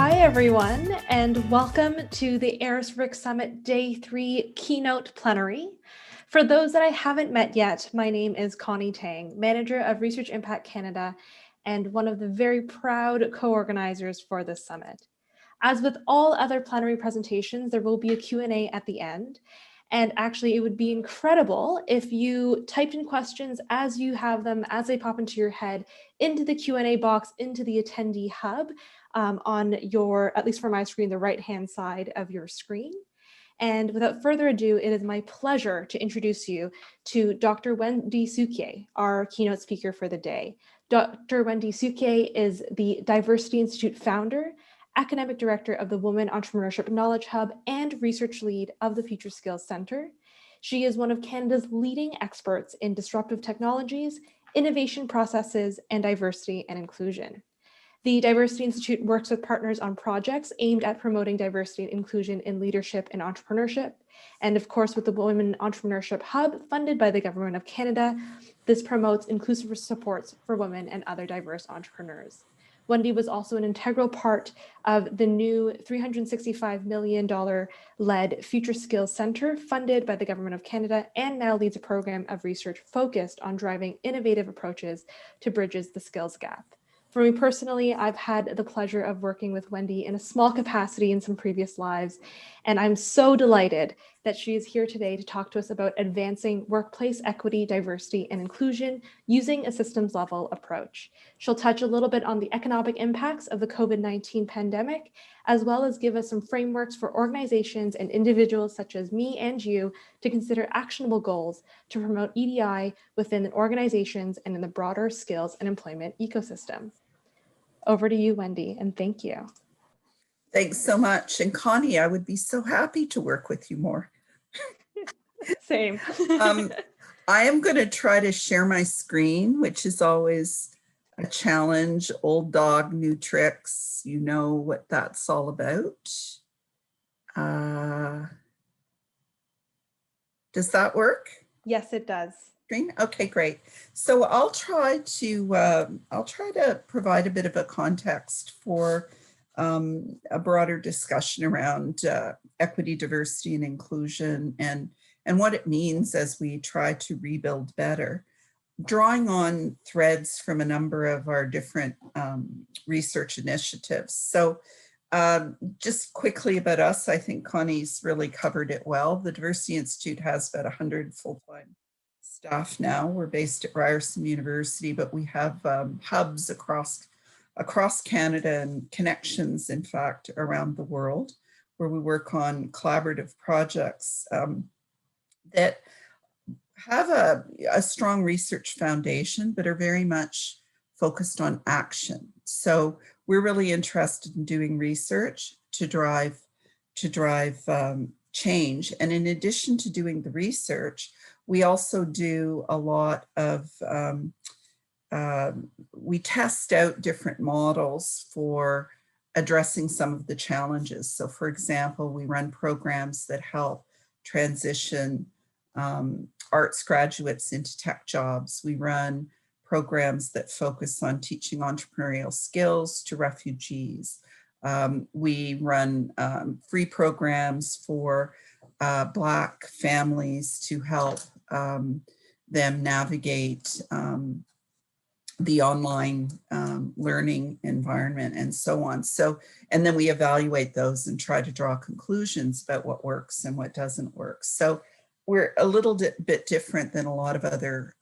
Hi, everyone, and welcome to the ARIS-RIC Summit Day 3 Keynote Plenary. For those that I haven't met yet, my name is Connie Tang, Manager of Research Impact Canada, and one of the very proud co-organizers for this summit. As with all other plenary presentations, there will be a Q&A at the end. And actually, it would be incredible if you typed in questions as you have them, as they pop into your head, into the Q&A box, into the attendee hub on your, at least for my screen, the right-hand side of your screen. And without further ado, it is my pleasure to introduce you to Dr. Wendy Cukier, our keynote speaker for the day. Dr. Wendy Cukier is the Diversity Institute founder, Academic Director of the Women Entrepreneurship Knowledge Hub, and Research Lead of the Future Skills Center. She is one of Canada's leading experts in disruptive technologies, innovation processes, and diversity and inclusion. The Diversity Institute works with partners on projects aimed at promoting diversity and inclusion in leadership and entrepreneurship. And of course, with the Women Entrepreneurship Hub, funded by the Government of Canada, this promotes inclusive supports for women and other diverse entrepreneurs. Wendy was also an integral part of the new $365 million led Future Skills Center funded by the Government of Canada, and now leads a program of research focused on driving innovative approaches to bridge the skills gap. For me personally, I've had the pleasure of working with Wendy in a small capacity in some previous lives, and I'm so delighted that she is here today to talk to us about advancing workplace equity, diversity, and inclusion using a systems level approach. She'll touch a little bit on the economic impacts of the COVID-19 pandemic, as well as give us some frameworks for organizations and individuals such as me and you to consider actionable goals to promote EDI within organizations and in the broader skills and employment ecosystem. Over to you, Wendy, and thank you. Thanks so much. And Connie, I would be so happy to work with you more. Same. I am going to try to share my screen, which is always a challenge. Old dog, new tricks. You know what that's all about. Does that work? Yes, it does. Okay, great. So I'll try to provide a bit of a context for a broader discussion around equity, diversity, and inclusion, and what it means as we try to rebuild better, drawing on threads from a number of our different research initiatives. So just quickly about us, I think Connie's really covered it well. The Diversity Institute has about 100 full-time staff now. We're based at Ryerson University, but we have hubs across Canada and connections, in fact, around the world, where we work on collaborative projects that have a strong research foundation, but are very much focused on action. So we're really interested in doing research to drive change. And in addition to doing the research, we also do a lot of, we test out different models for addressing some of the challenges. So for example, we run programs that help transition arts graduates into tech jobs. We run programs that focus on teaching entrepreneurial skills to refugees. We run free programs for Black families to help them navigate the online learning environment and so on. So, and then we evaluate those and try to draw conclusions about what works and what doesn't work. So we're a little bit different than a lot of other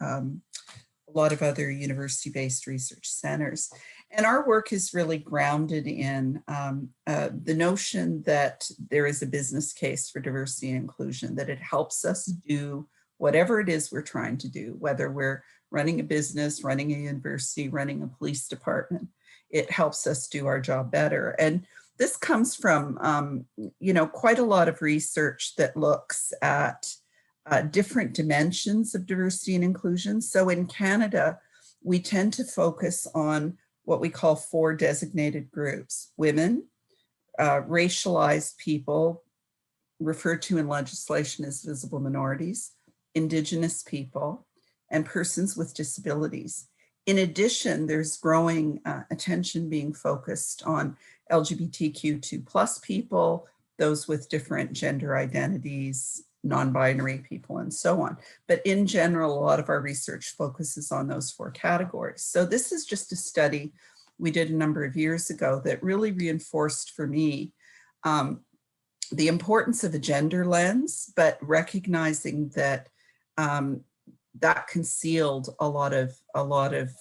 university-based research centers. And our work is really grounded in the notion that there is a business case for diversity and inclusion, that it helps us do whatever it is we're trying to do, whether we're running a business, running a university, running a police department. It helps us do our job better. And this comes from, quite a lot of research that looks at different dimensions of diversity and inclusion. So in Canada, we tend to focus on what we call 4 designated groups: women, racialized people, referred to in legislation as visible minorities, Indigenous people, and persons with disabilities. In addition, there's growing attention being focused on LGBTQ2+ people, those with different gender identities, non-binary people, and so on. But in general, a lot of our research focuses on those 4 categories. So this is just a study we did a number of years ago that really reinforced for me the importance of a gender lens, but recognizing that that concealed a lot of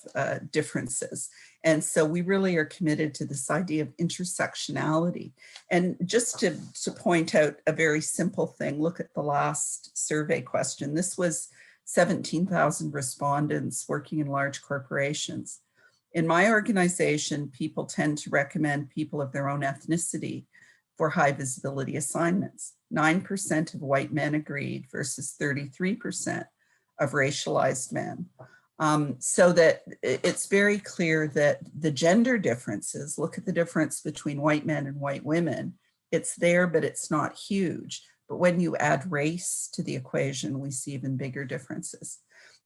differences. And so we really are committed to this idea of intersectionality. And just to point out a very simple thing, look at the last survey question. This was 17,000 respondents working in large corporations. In my organization, people tend to recommend people of their own ethnicity for high visibility assignments. 9% of white men agreed versus 33% of racialized men. So that it's very clear that the gender differences, look at the difference between white men and white women, it's there, but it's not huge. But when you add race to the equation, we see even bigger differences.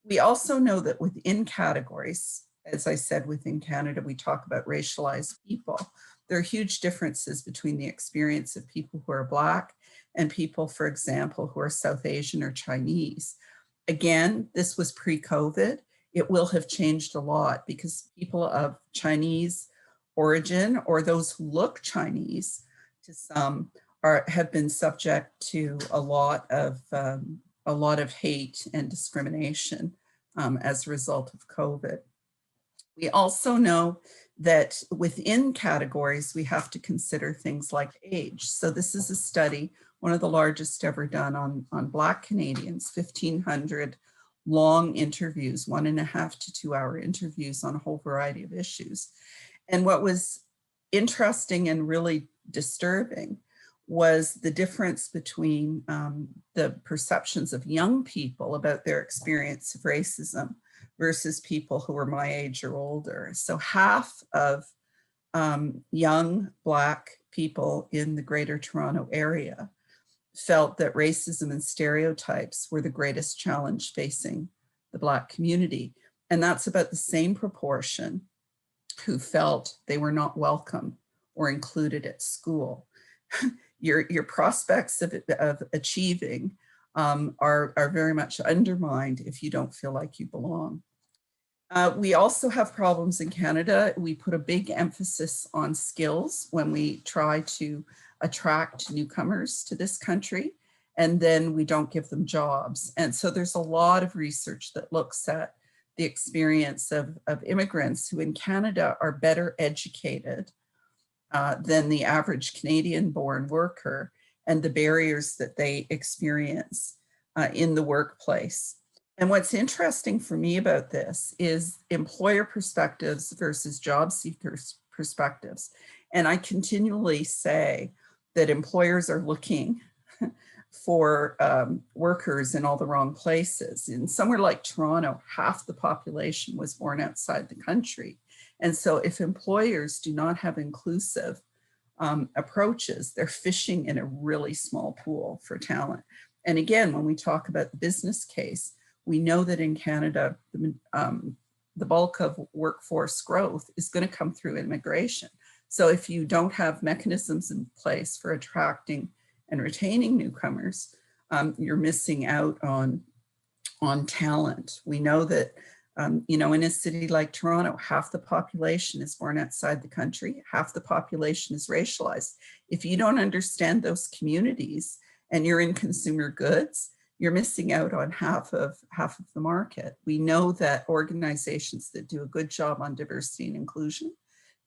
We also know that within categories, as I said, within Canada, we talk about racialized people. There are huge differences between the experience of people who are Black and people, for example, who are South Asian or Chinese. Again, this was pre-COVID. It will have changed a lot because people of Chinese origin or those who look Chinese to some have been subject to a lot of hate and discrimination as a result of COVID. We also know that within categories, we have to consider things like age. So this is a study, one of the largest ever done on Black Canadians, 1,500 long interviews, 1.5 to 2 hour interviews on a whole variety of issues. And what was interesting and really disturbing was the difference between the perceptions of young people about their experience of racism versus people who were my age or older. So half of young Black people in the Greater Toronto area felt that racism and stereotypes were the greatest challenge facing the Black community. And that's about the same proportion who felt they were not welcome or included at school. Your prospects of achieving are very much undermined if you don't feel like you belong. We also have problems in Canada. We put a big emphasis on skills when we try to attract newcomers to this country, and then we don't give them jobs. And so there's a lot of research that looks at the experience of immigrants who in Canada are better educated than the average Canadian-born worker and the barriers that they experience in the workplace. And what's interesting for me about this is employer perspectives versus job seekers perspectives. And I continually say that employers are looking for workers in all the wrong places. In somewhere like Toronto, half the population was born outside the country. And so if employers do not have inclusive approaches, they're fishing in a really small pool for talent. And again, when we talk about the business case, we know that in Canada, the bulk of workforce growth is going to come through immigration. So if you don't have mechanisms in place for attracting and retaining newcomers, you're missing out on talent. We know that, in a city like Toronto, half the population is born outside the country, half the population is racialized. If you don't understand those communities and you're in consumer goods, you're missing out on half of the market. We know that organizations that do a good job on diversity and inclusion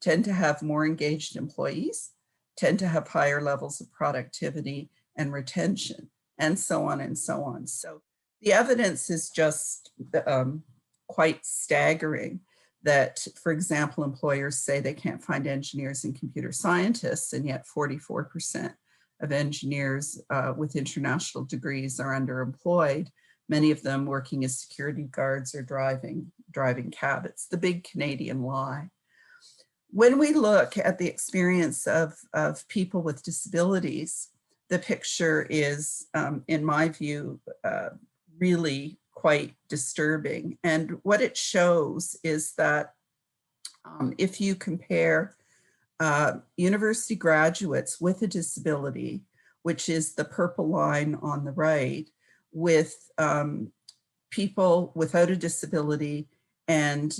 tend to have more engaged employees, tend to have higher levels of productivity and retention, and so on and so on. So the evidence is just quite staggering that, for example, employers say they can't find engineers and computer scientists, and yet 44% of engineers with international degrees are underemployed, many of them working as security guards or driving cab. It's the big Canadian lie. When we look at the experience of people with disabilities, the picture is, in my view, really quite disturbing. And what it shows is that if you compare university graduates with a disability, which is the purple line on the right, with people without a disability and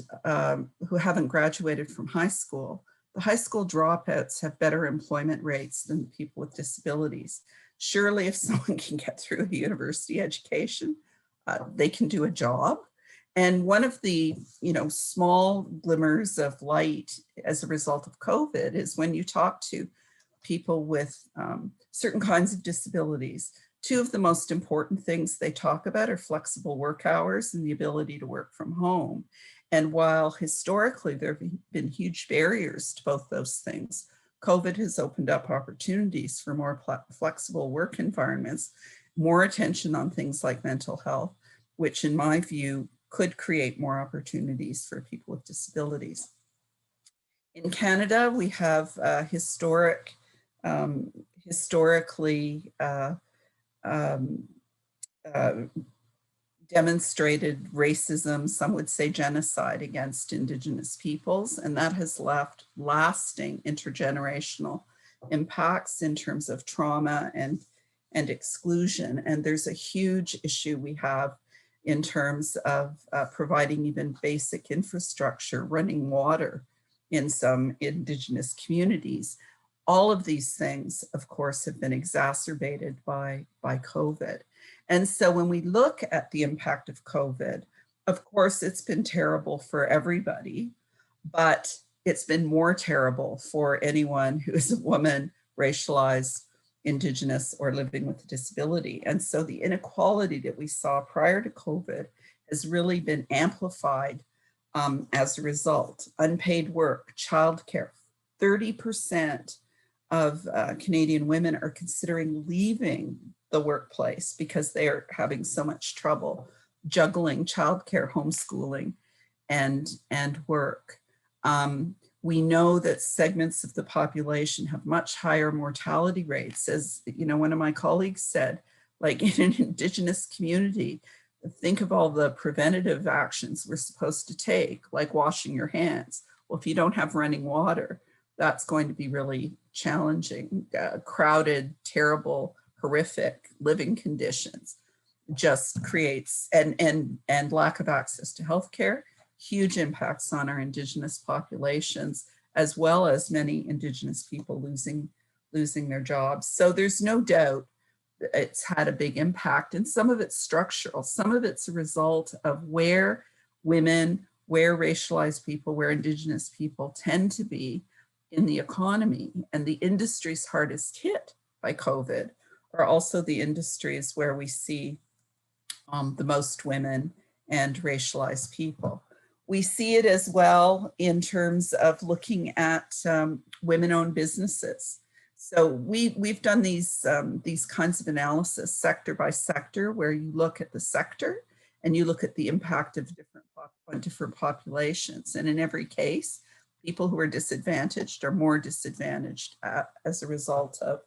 who haven't graduated from high school, the high school dropouts have better employment rates than people with disabilities. Surely if someone can get through a university education, they can do a job. And one of the, small glimmers of light as a result of COVID is when you talk to people with certain kinds of disabilities, two of the most important things they talk about are flexible work hours and the ability to work from home. And while historically there have been huge barriers to both those things, COVID has opened up opportunities for more flexible work environments, more attention on things like mental health, which in my view could create more opportunities for people with disabilities. In Canada, we have historically demonstrated racism, some would say genocide against Indigenous peoples, and that has left lasting intergenerational impacts in terms of trauma and exclusion. And there's a huge issue we have in terms of providing even basic infrastructure, running water in some Indigenous communities. All of these things, of course, have been exacerbated by COVID. And so when we look at the impact of COVID, of course, it's been terrible for everybody, but it's been more terrible for anyone who is a woman, racialized, Indigenous, or living with a disability. And so the inequality that we saw prior to COVID has really been amplified as a result. Unpaid work, childcare, 30% of Canadian women are considering leaving the workplace because they are having so much trouble juggling childcare, homeschooling, and work. We know that segments of the population have much higher mortality rates. As one of my colleagues said, like in an Indigenous community, think of all the preventative actions we're supposed to take, like washing your hands. Well, if you don't have running water, that's going to be really challenging. Crowded, terrible, horrific living conditions just creates, and lack of access to healthcare, huge impacts on our Indigenous populations, as well as many Indigenous people losing their jobs. So there's no doubt it's had a big impact, and some of it's structural. Some of it's a result of where women, where racialized people, where Indigenous people tend to be in the economy. And the industries hardest hit by COVID are also the industries where we see the most women and racialized people. We see it as well in terms of looking at women-owned businesses. So we've done these kinds of analysis sector by sector, where you look at the sector and you look at the impact of different populations. And in every case, people who are disadvantaged are more disadvantaged as a result of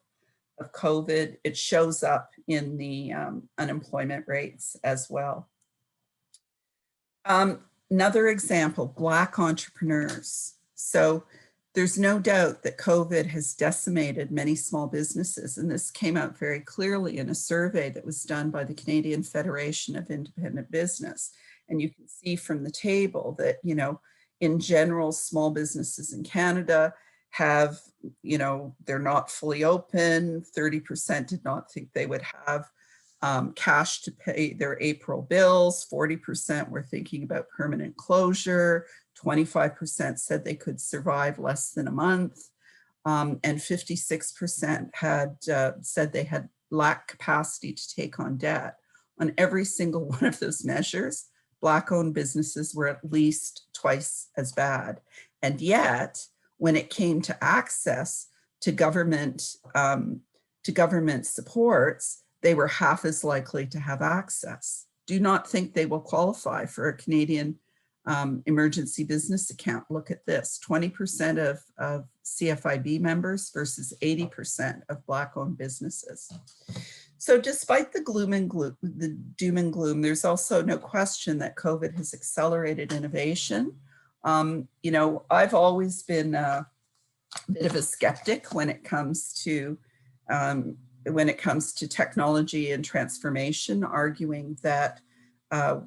COVID. It shows up in the unemployment rates as well. Another example, Black entrepreneurs. So there's no doubt that COVID has decimated many small businesses, and this came out very clearly in a survey that was done by the Canadian Federation of Independent Business. And you can see from the table that, in general, small businesses in Canada have, they're not fully open. 30% did not think they would have cash to pay their April bills. 40% were thinking about permanent closure. 25% said they could survive less than a month. And 56% had said they had lacked capacity to take on debt. On every single one of those measures, Black-owned businesses were at least twice as bad. And yet, when it came to access to government supports, they were half as likely to have access. Do not think they will qualify for a Canadian emergency business account. Look at this, 20% of CFIB members versus 80% of Black-owned businesses. So despite the doom and gloom, there's also no question that COVID has accelerated innovation. You know, I've always been a bit of a skeptic when it comes to technology and transformation, arguing that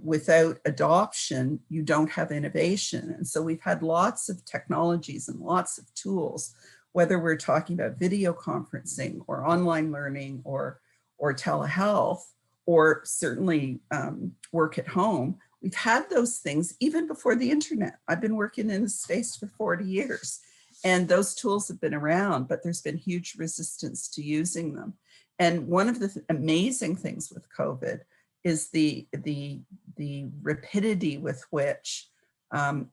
without adoption, you don't have innovation. And so we've had lots of technologies and lots of tools, whether we're talking about video conferencing or online learning or telehealth, or certainly work at home. We've had those things even before the internet. I've been working in this space for 40 years, and those tools have been around, but there's been huge resistance to using them. And one of the amazing things with COVID is the rapidity with which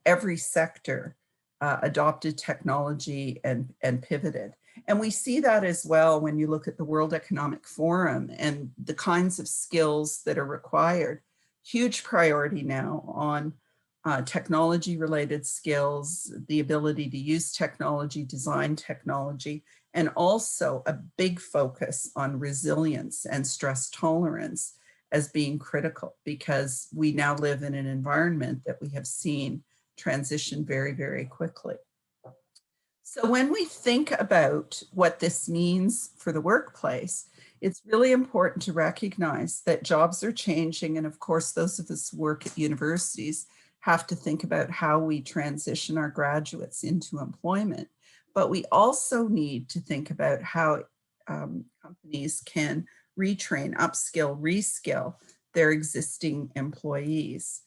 every sector adopted technology and pivoted. And we see that as well when you look at the World Economic Forum and the kinds of skills that are required. Huge priority now on technology-related skills, the ability to use technology, design technology, and also a big focus on resilience and stress tolerance as being critical, because we now live in an environment that we have seen transition very, very quickly. So when we think about what this means for the workplace, it's really important to recognize that jobs are changing. And of course, those of us who work at universities have to think about how we transition our graduates into employment. But we also need to think about how companies can retrain, upskill, reskill their existing employees.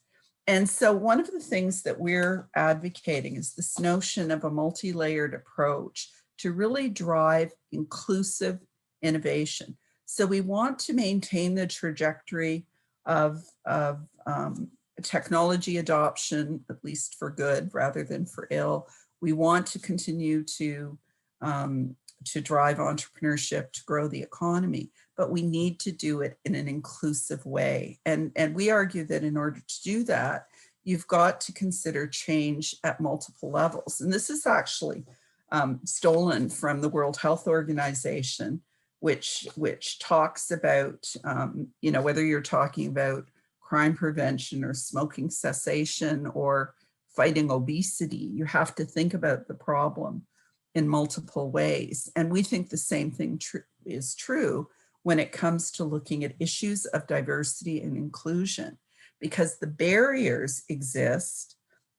And so one of the things that we're advocating is this notion of a multi-layered approach to really drive inclusive innovation. So we want to maintain the trajectory of technology adoption, at least for good rather than for ill. We want to continue to drive entrepreneurship, to grow the economy, but we need to do it in an inclusive way. And we argue that in order to do that, you've got to consider change at multiple levels. And this is actually stolen from the World Health Organization, which talks about, you know, whether you're talking about crime prevention or smoking cessation or fighting obesity, you have to think about the problem in multiple ways. And we think the same thing is true when it comes to looking at issues of diversity and inclusion, because the barriers exist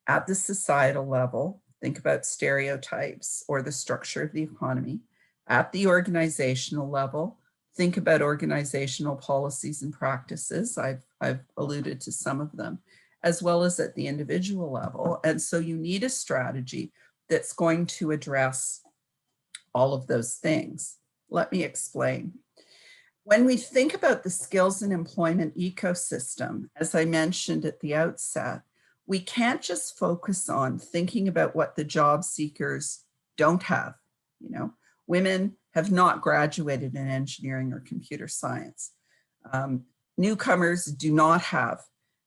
at the societal level. Think about stereotypes or the structure of the economy. At the organizational level, think about organizational policies and practices. I've alluded to some of them, as well as at the individual level. And so you need a strategy that's going to address all of those things. Let me explain. When we think about the skills and employment ecosystem, as I mentioned at the outset, we can't just focus on thinking about what the job seekers don't have. You know, women have not graduated in engineering or computer science. Newcomers do not have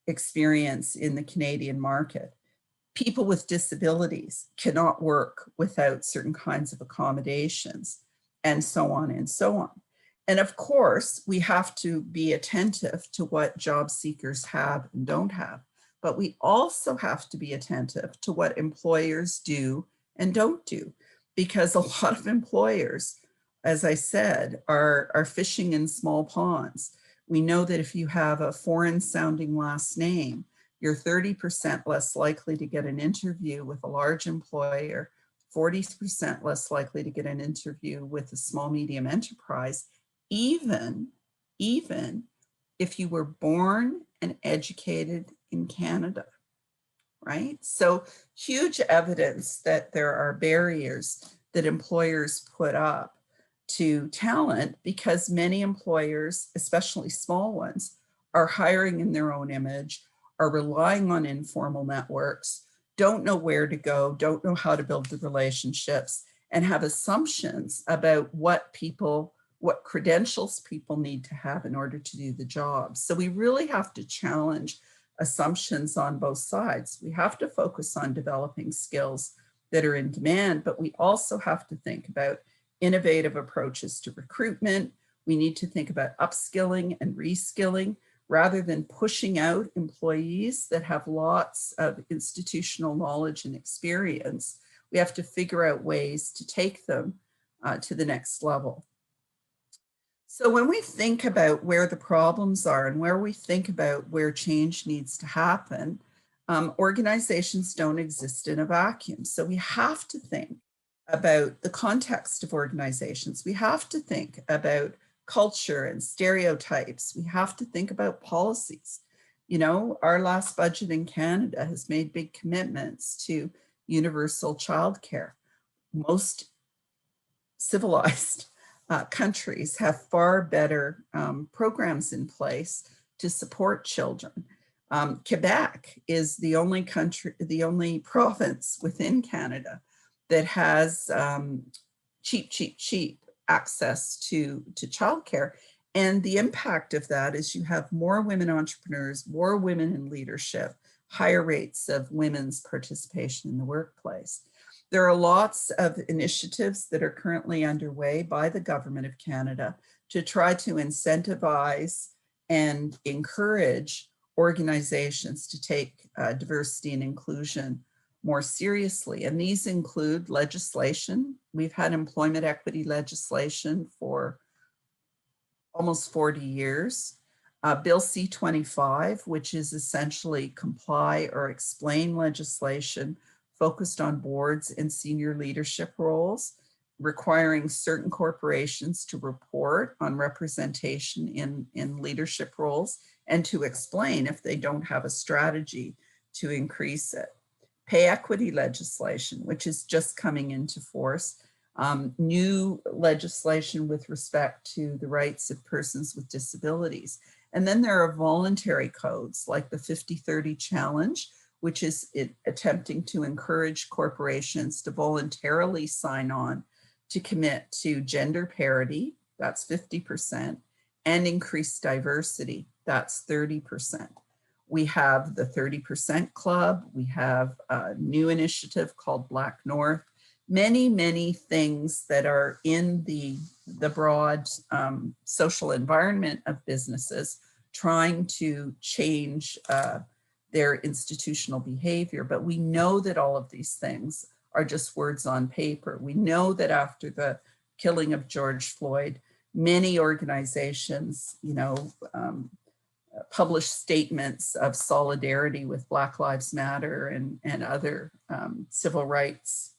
experience in the Canadian market. People with disabilities cannot work without certain kinds of accommodations, and so on and so on. And of course, we have to be attentive to what job seekers have and don't have, but we also have to be attentive to what employers do and don't do, because a lot of employers, as I said, are fishing in small ponds. We know that if you have a foreign sounding last name, you're 30% less likely to get an interview with a large employer, 40% less likely to get an interview with a small medium enterprise, even if you were born and educated in Canada, right? So huge evidence that there are barriers that employers put up to talent, because many employers, especially small ones, are hiring in their own image, are relying on informal networks, don't know where to go, don't know how to build the relationships, and have assumptions about what credentials people need to have in order to do the job. So we really have to challenge assumptions on both sides. We have to focus on developing skills that are in demand, but we also have to think about innovative approaches to recruitment. We need to think about upskilling and reskilling rather than pushing out employees that have lots of institutional knowledge and experience. We have to figure out ways to take them to the next level. So when we think about where the problems are and where we think about where change needs to happen, organizations don't exist in a vacuum. So we have to think about the context of organizations. We have to think about culture and stereotypes. We have to think about policies. You know, our last budget in Canada has made big commitments to universal childcare. Most civilized countries have far better programs in place to support children. Quebec is the only country, the only province within Canada that has cheap access to childcare. And the impact of that is you have more women entrepreneurs, more women in leadership, higher rates of women's participation in the workplace. There are lots of initiatives that are currently underway by the Government of Canada to try to incentivize and encourage organizations to take diversity and inclusion more seriously. And these include legislation. We've had employment equity legislation for almost 40 years. Bill C-25, which is essentially comply or explain legislation focused on boards and senior leadership roles, requiring certain corporations to report on representation in leadership roles and to explain if they don't have a strategy to increase it. Pay equity legislation, which is just coming into force. New legislation with respect to the rights of persons with disabilities. And then there are voluntary codes like the 50-30 challenge, which is attempting to encourage corporations to voluntarily sign on to commit to gender parity, that's 50%, and increased diversity, that's 30%. We have the 30% Club, we have a new initiative called Black North, many things that are in the broad social environment of businesses trying to change their institutional behavior. But we know that all of these things are just words on paper. We know that after the killing of George Floyd, many organizations, published statements of solidarity with Black Lives Matter and other civil rights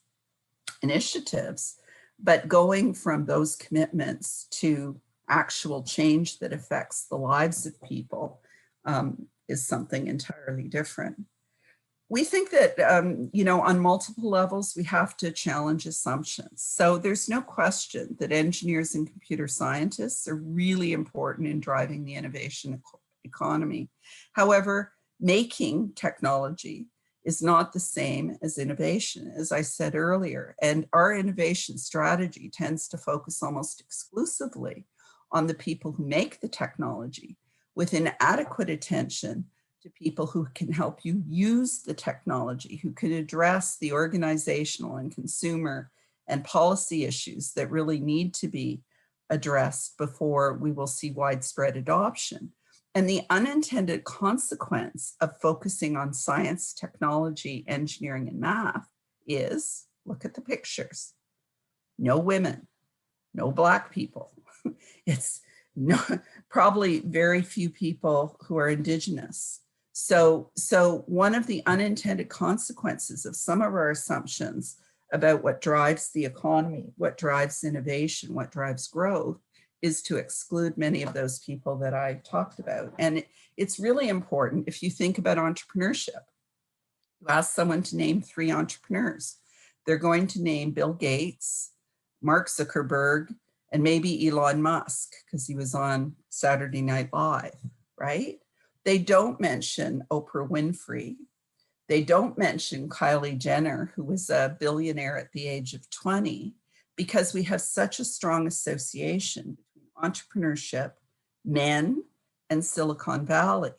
initiatives. But going from those commitments to actual change that affects the lives of people is something entirely different. We think that, on multiple levels, we have to challenge assumptions. So there's no question that engineers and computer scientists are really important in driving the innovation economy. However, making technology is not the same as innovation, as I said earlier. And our innovation strategy tends to focus almost exclusively on the people who make the technology, with inadequate attention to people who can help you use the technology, who can address the organizational and consumer and policy issues that really need to be addressed before we will see widespread adoption. And the unintended consequence of focusing on science, technology, engineering, and math is, look at the pictures, no women, no Black people. It's probably very few people who are Indigenous. So one of the unintended consequences of some of our assumptions about what drives the economy, what drives innovation, what drives growth, is to exclude many of those people that I talked about. And it's really important if you think about entrepreneurship. You ask someone to name 3 entrepreneurs. They're going to name Bill Gates, Mark Zuckerberg, and maybe Elon Musk, because he was on Saturday Night Live, right? They don't mention Oprah Winfrey. They don't mention Kylie Jenner, who was a billionaire at the age of 20, because we have such a strong association between entrepreneurship, men, and Silicon Valley.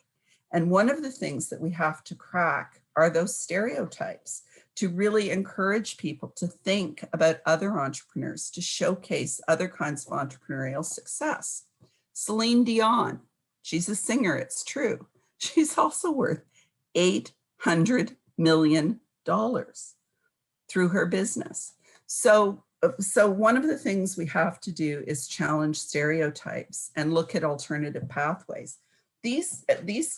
And one of the things that we have to crack are those stereotypes. to really encourage people to think about other entrepreneurs, to showcase other kinds of entrepreneurial success. Celine Dion, she's a singer, it's true. She's also worth $800 million through her business. So one of the things we have to do is challenge stereotypes and look at alternative pathways. These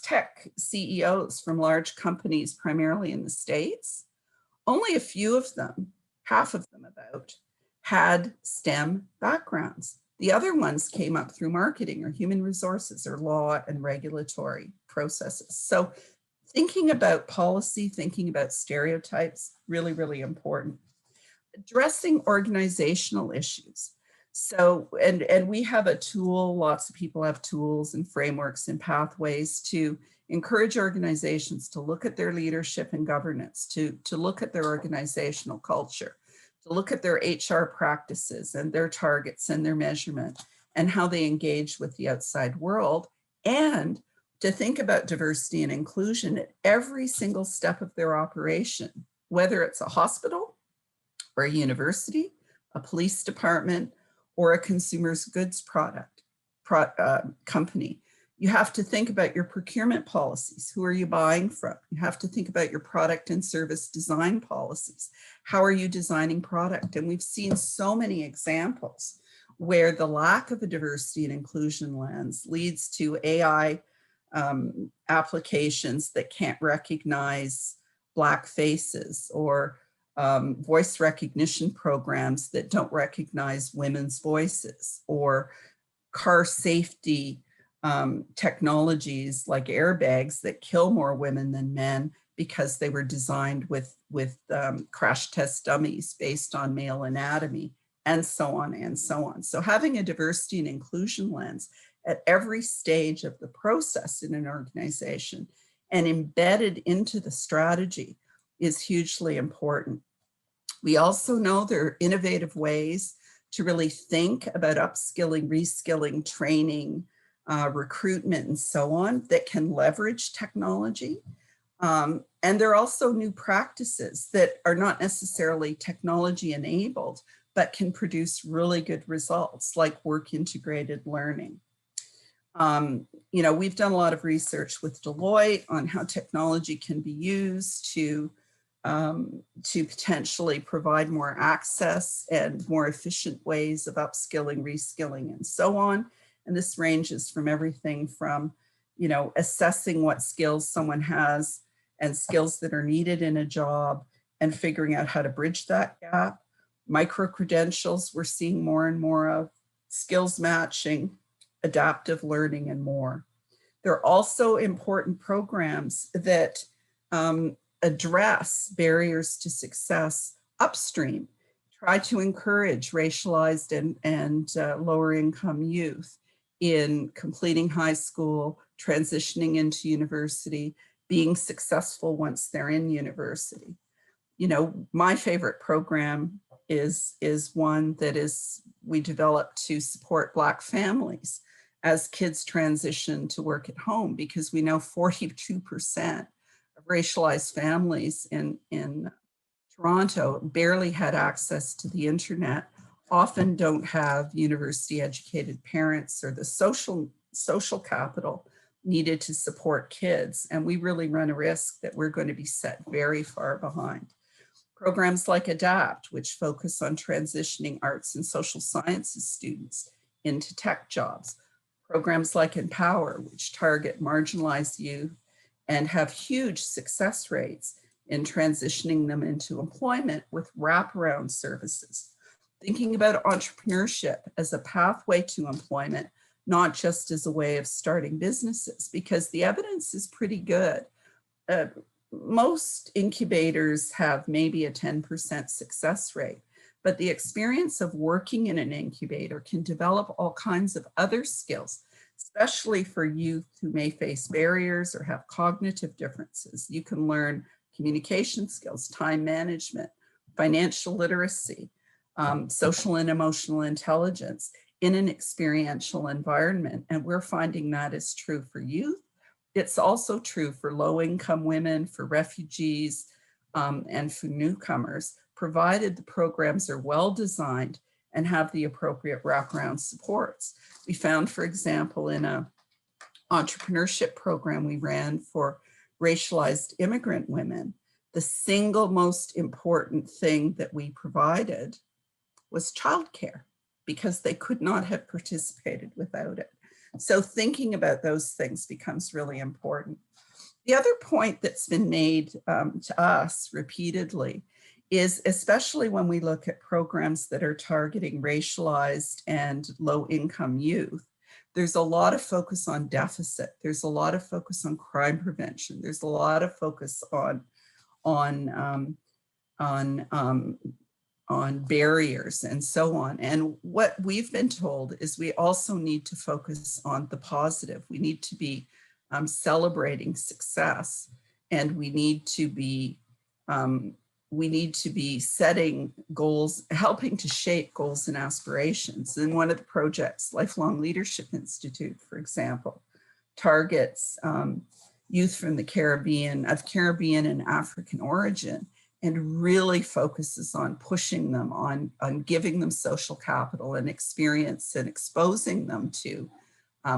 tech CEOs from large companies, primarily in the States, only a few of them, half of them about, had STEM backgrounds. The other ones came up through marketing or human resources or law and regulatory processes. So thinking about policy, thinking about stereotypes, really, really important. Addressing organizational issues. So, and we have a tool, lots of people have tools and frameworks and pathways to encourage organizations to look at their leadership and governance, to look at their organizational culture, to look at their HR practices and their targets and their measurement and how they engage with the outside world, and to think about diversity and inclusion at every single step of their operation, whether it's a hospital or a university, a police department, or a consumer's goods company. You have to think about your procurement policies. Who are you buying from? You have to think about your product and service design policies. How are you designing product? And we've seen so many examples where the lack of a diversity and inclusion lens leads to AI applications that can't recognize Black faces, or voice recognition programs that don't recognize women's voices, or car safety technologies like airbags that kill more women than men because they were designed with crash test dummies based on male anatomy, and so on and so on. So having a diversity and inclusion lens at every stage of the process in an organization and embedded into the strategy is hugely important. We also know there are innovative ways to really think about upskilling, reskilling, training, recruitment, and so on that can leverage technology. And there are also new practices that are not necessarily technology enabled, but can produce really good results, like work integrated learning. You know, we've done a lot of research with Deloitte on how technology can be used to potentially provide more access and more efficient ways of upskilling, reskilling, and so on. And this ranges from everything from, you know, assessing what skills someone has and skills that are needed in a job and figuring out how to bridge that gap. Micro-credentials, we're seeing more and more of, skills matching, adaptive learning, and more. There are also important programs that address barriers to success upstream, try to encourage racialized and lower income youth in completing high school, transitioning into university, being successful once they're in university. You know, my favorite program is one that we developed to support Black families as kids transition to work at home, because we know 42% of racialized families in Toronto barely had access to the internet, often don't have university educated parents or the social capital needed to support kids. And we really run a risk that we're going to be set very far behind. Programs like ADAPT, which focus on transitioning arts and social sciences students into tech jobs. Programs like Empower, which target marginalized youth and have huge success rates in transitioning them into employment with wraparound services. Thinking about entrepreneurship as a pathway to employment, not just as a way of starting businesses, because the evidence is pretty good. Most incubators have maybe a 10% success rate, but the experience of working in an incubator can develop all kinds of other skills, especially for youth who may face barriers or have cognitive differences. You can learn communication skills, time management, financial literacy, social and emotional intelligence in an experiential environment. And we're finding that is true for youth. It's also true for low-income women, for refugees, and for newcomers, provided the programs are well designed and have the appropriate wraparound supports. We found, for example, in a entrepreneurship program we ran for racialized immigrant women, the single most important thing that we provided was childcare, because they could not have participated without it. So thinking about those things becomes really important. The other point that's been made to us repeatedly is, especially when we look at programs that are targeting racialized and low-income youth, there's a lot of focus on deficit. There's a lot of focus on crime prevention. There's a lot of focus on barriers and so on. And what we've been told is we also need to focus on the positive. We need to be celebrating success, and we need to be setting goals, helping to shape goals and aspirations. And one of the projects, Lifelong Leadership Institute, for example, targets youth from the Caribbean and African origin, and really focuses on pushing them, on giving them social capital and experience, and exposing them to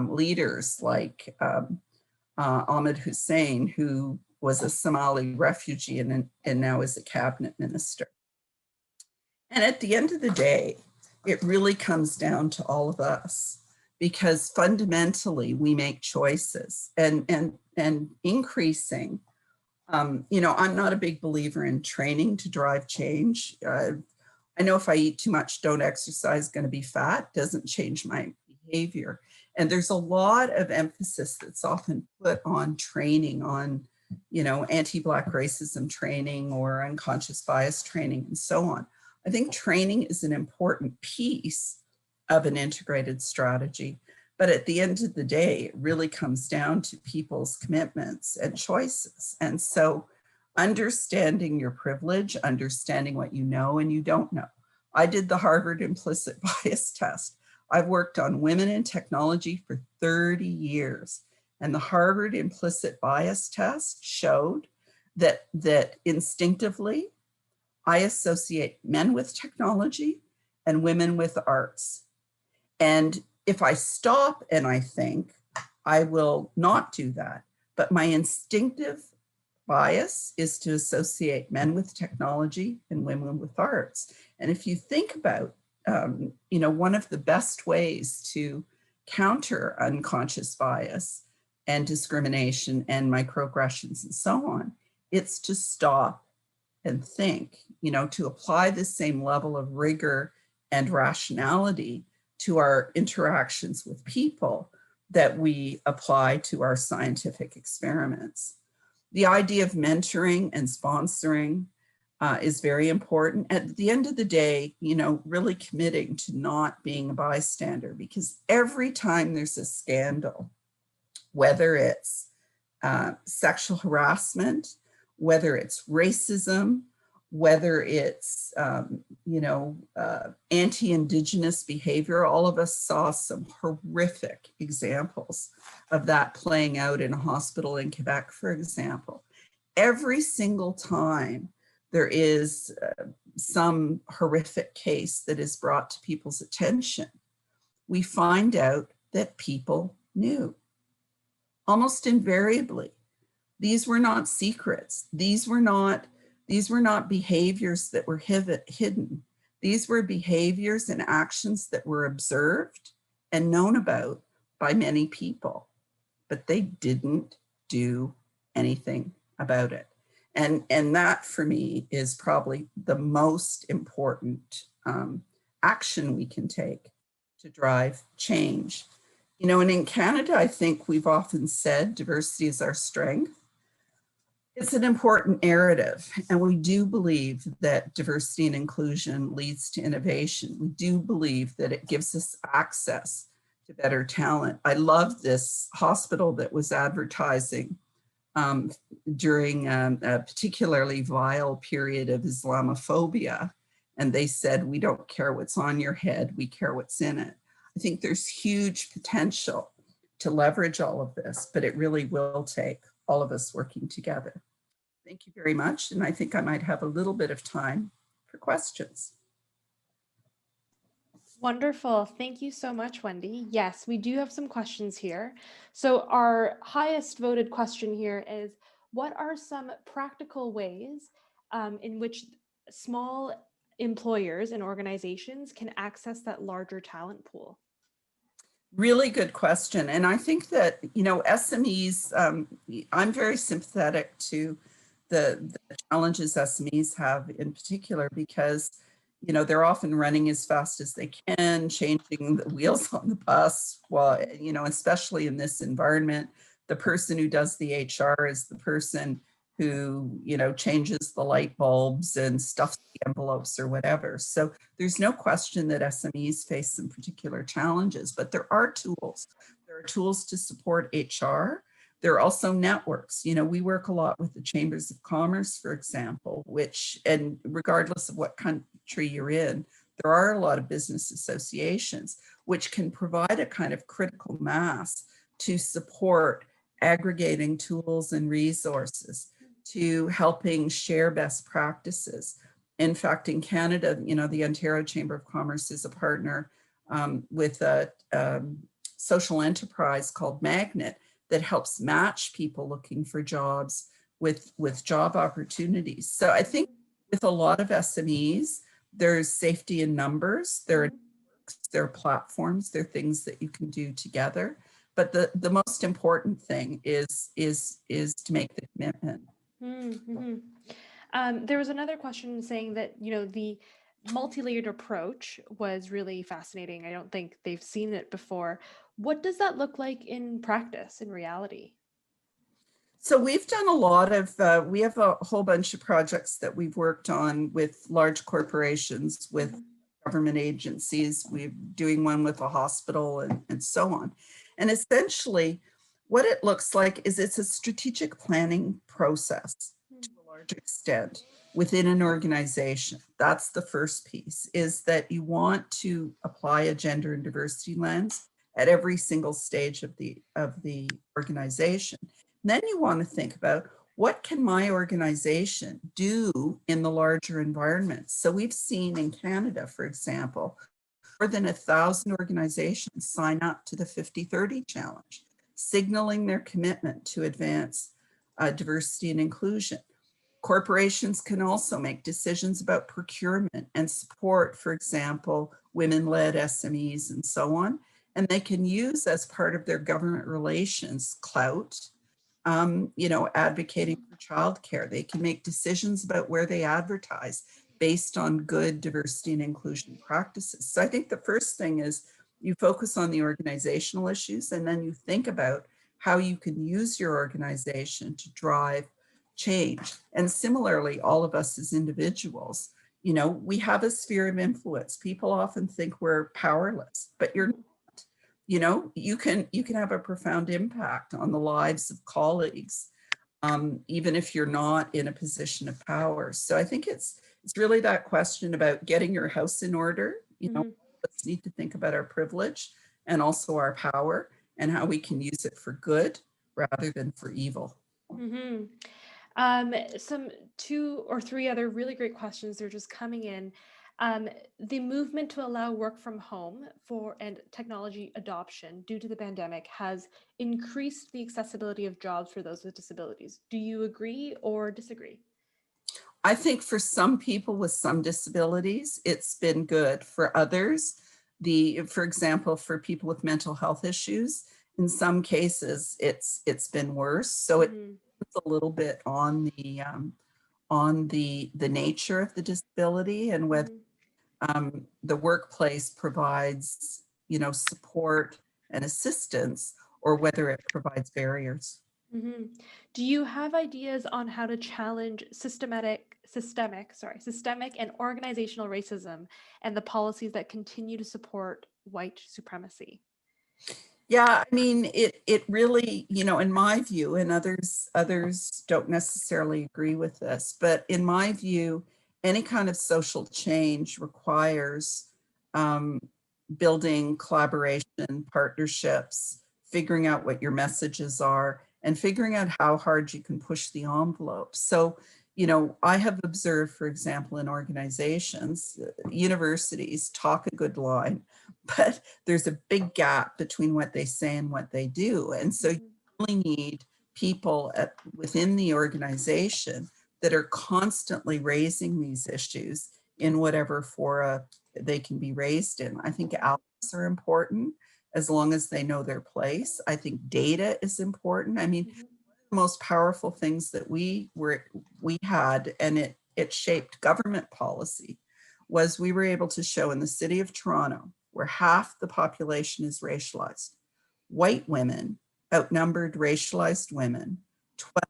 leaders like Ahmed Hussein, who was a Somali refugee and now is a cabinet minister. And at the end of the day, it really comes down to all of us, because fundamentally we make choices, and increasing. I'm not a big believer in training to drive change. I know if I eat too much, don't exercise, going to be fat, doesn't change my behavior. And there's a lot of emphasis that's often put on training, on, anti-Black racism training or unconscious bias training and so on. I think training is an important piece of an integrated strategy. But at the end of the day, it really comes down to people's commitments and choices. And so understanding your privilege, understanding what you know and you don't know. I did the Harvard implicit bias test. I've worked on women in technology for 30 years. And the Harvard implicit bias test showed that instinctively, I associate men with technology and women with arts. And if I stop and I think, I will not do that. But my instinctive bias is to associate men with technology and women with arts. And if you think about, one of the best ways to counter unconscious bias and discrimination and microaggressions and so on, it's to stop and think, to apply the same level of rigor and rationality to our interactions with people that we apply to our scientific experiments. The idea of mentoring and sponsoring is very important. At the end of the day, really committing to not being a bystander, because every time there's a scandal, whether it's sexual harassment, whether it's racism, whether it's, anti-Indigenous behavior. All of us saw some horrific examples of that playing out in a hospital in Quebec, for example. Every single time there is some horrific case that is brought to people's attention, we find out that people knew. Almost invariably, these were not secrets. These were not behaviors that were hidden. These were behaviors and actions that were observed and known about by many people, but they didn't do anything about it. And that for me is probably the most important action we can take to drive change. And in Canada, I think we've often said diversity is our strength. It's an important narrative, and we do believe that diversity and inclusion leads to innovation. We do believe that it gives us access to better talent. I love this hospital that was advertising during a particularly vile period of Islamophobia, and they said, "We don't care what's on your head, we care what's in it." I think there's huge potential to leverage all of this, but it really will take all of us working together. Thank you very much. And I think I might have a little bit of time for questions. Wonderful. Thank you so much, Wendy. Yes, we do have some questions here. So our highest voted question here is, what are some practical ways in which small employers and organizations can access that larger talent pool? Really good question. And I think that, SMEs, I'm very sympathetic to the challenges SMEs have in particular because, they're often running as fast as they can, changing the wheels on the bus while, especially in this environment, the person who does the HR is the person who, changes the light bulbs and stuffs the envelopes or whatever. So there's no question that SMEs face some particular challenges, but there are tools. There are tools to support HR. There are also networks. We work a lot with the chambers of commerce, for example, and regardless of what country you're in, there are a lot of business associations which can provide a kind of critical mass to support aggregating tools and resources, to helping share best practices. In fact, in Canada, the Ontario Chamber of Commerce is a partner with a social enterprise called Magnet that helps match people looking for jobs with job opportunities. So I think with a lot of SMEs, there's safety in numbers, there are platforms, there are things that you can do together. But the most important thing is to make the commitment. Mm-hmm. There was another question saying that, the multi-layered approach was really fascinating. I don't think they've seen it before. What does that look like in practice, in reality? So we've done a lot of, we have a whole bunch of projects that we've worked on with large corporations, with government agencies. We're doing one with a hospital and so on. And essentially, what it looks like is it's a strategic planning process to a large extent within an organization. That's the first piece, is that you want to apply a gender and diversity lens at every single stage of the organization. And then you want to think about, what can my organization do in the larger environment? So we've seen in Canada, for example, more than 1,000 organizations sign up to the 50-30 challenge, signaling their commitment to advance diversity and inclusion. Corporations can also make decisions about procurement and support, for example, women-led SMEs and so on. And they can use as part of their government relations clout, advocating for childcare. They can make decisions about where they advertise based on good diversity and inclusion practices. So I think the first thing is you focus on the organizational issues, and then you think about how you can use your organization to drive change. And similarly, all of us as individuals, we have a sphere of influence. People often think we're powerless, but you're not. You can have a profound impact on the lives of colleagues, even if you're not in a position of power. So I think it's really that question about getting your house in order. Let's need to think about our privilege and also our power and how we can use it for good rather than for evil. Mm-hmm. Some 2 or 3 other really great questions. They're just coming in. The movement to allow work from home and technology adoption due to the pandemic has increased the accessibility of jobs for those with disabilities. Do you agree or disagree? I think for some people with some disabilities, it's been good. For others, for example, for people with mental health issues, in some cases, it's been worse. So it's a little bit on the nature of the disability and whether the workplace provides, support and assistance, or whether it provides barriers. Do you have ideas on how to challenge systemic and organizational racism and the policies that continue to support white supremacy? Yeah, I mean, it really, in my view, and others don't necessarily agree with this, but in my view, any kind of social change requires building collaboration, partnerships, figuring out what your messages are, and figuring out how hard you can push the envelope. So, I have observed, for example, in organizations, universities talk a good line, but there's a big gap between what they say and what they do. And so you really need people within the organization that are constantly raising these issues in whatever fora they can be raised in. I think allies are important as long as they know their place. I think data is important. I mean, the most powerful things that we had, and it shaped government policy, was we were able to show in the city of Toronto, where half the population is racialized, white women outnumbered racialized women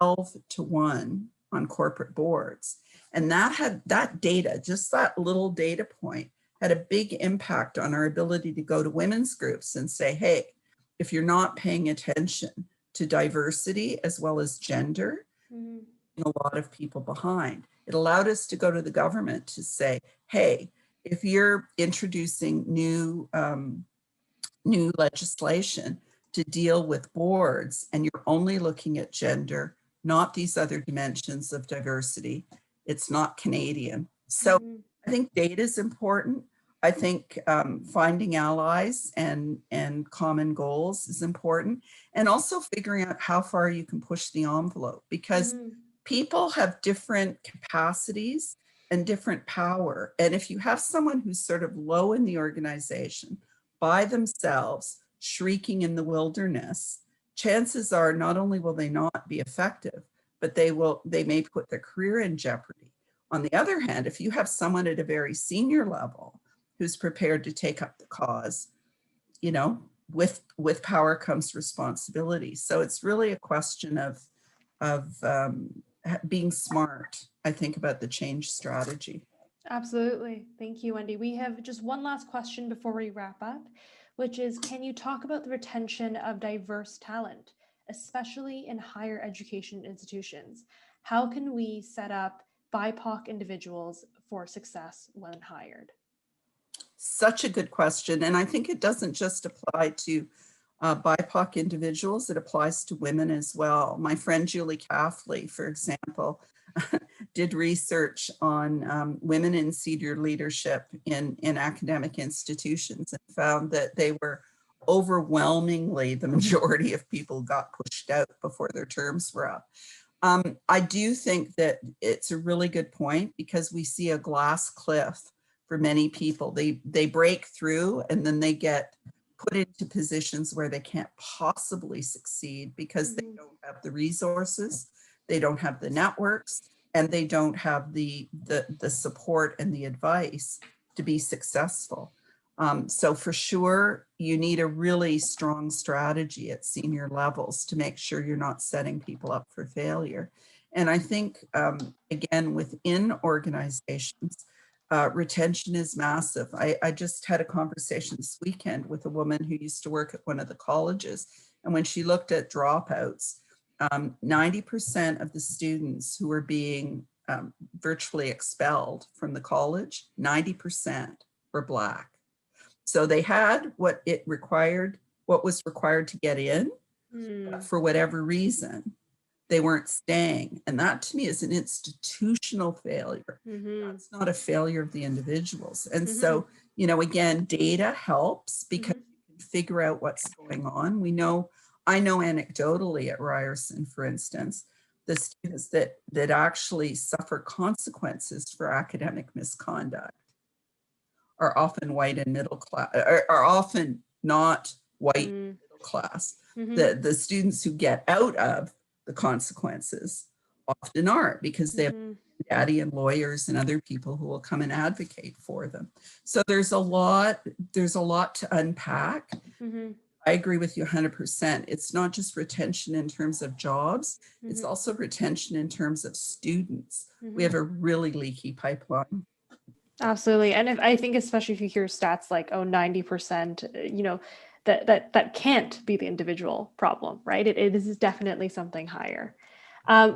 12-1 on corporate boards. And that data, just that little data point, had a big impact on our ability to go to women's groups and say, hey, if you're not paying attention to diversity as well as gender, a lot of people behind. It allowed us to go to the government to say, hey, if you're introducing new legislation to deal with boards and you're only looking at gender, not these other dimensions of diversity, it's not Canadian. So I think data is important. I think finding allies and common goals is important, and also figuring out how far you can push the envelope, because people have different capacities and different power. And if you have someone who's sort of low in the organization by themselves, shrieking in the wilderness, chances are not only will they not be effective, but they may put their career in jeopardy. On the other hand, if you have someone at a very senior level who's prepared to take up the cause, with power comes responsibility. So it's really a question of being smart, I think, about the change strategy. Absolutely. Thank you, Wendy. We have just one last question before we wrap up, which is, can you talk about the retention of diverse talent, especially in higher education institutions? How can we set up BIPOC individuals for success when hired? Such a good question. And I think it doesn't just apply to BIPOC individuals, it applies to women as well. My friend Julie Caffley, for example, did research on women in senior leadership in academic institutions and found that they were overwhelmingly, the majority of people got pushed out before their terms were up. I do think that it's a really good point, because we see a glass cliff for many people. They break through and then they get put into positions where they can't possibly succeed because they don't have the resources, they don't have the networks, and they don't have the support and the advice to be successful. So for sure, you need a really strong strategy at senior levels to make sure you're not setting people up for failure. And I think, again, within organizations, retention is massive. I just had a conversation this weekend with a woman who used to work at one of the colleges. And when she looked at dropouts, 90% of the students who were being virtually expelled from the college, 90% were Black. So they had what was required to get in, but for whatever reason, they weren't staying. And that to me is an institutional failure. That's not a failure of the individuals. And so, again, data helps because you can figure out what's going on. I know anecdotally at Ryerson, for instance, the students that actually suffer consequences for academic misconduct are often white and middle class, are often not white middle class. The students who get out of the consequences often aren't, because they have daddy and lawyers and other people who will come and advocate for them. So there's a lot to unpack. I agree with you 100%. It's not just retention in terms of jobs, it's also retention in terms of students. We have a really leaky pipeline. Absolutely. And I think especially if you hear stats like, 90%, that can't be the individual problem, right? It is definitely something higher.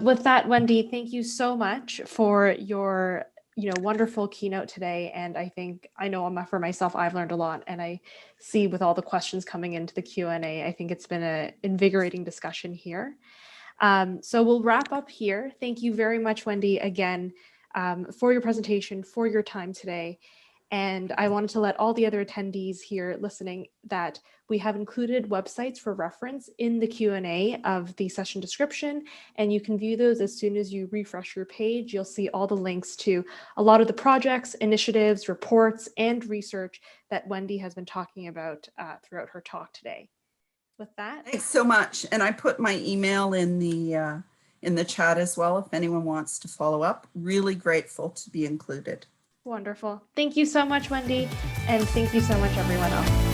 With that, Wendy, thank you so much for your wonderful keynote today. And I know for myself, I've learned a lot, and I see with all the questions coming into the Q&A, I think it's been an invigorating discussion here. So we'll wrap up here. Thank you very much, Wendy, again, for your presentation, for your time today. And I wanted to let all the other attendees here listening that we have included websites for reference in the Q&A of the session description, and you can view those as soon as you refresh your page. You'll see all the links to a lot of the projects, initiatives, reports, and research that Wendy has been talking about throughout her talk today. With that, thanks so much. And I put my email in the chat as well if anyone wants to follow up. Really grateful to be included. wonderful. Thank you so much, Wendy, and thank you so much, everyone else.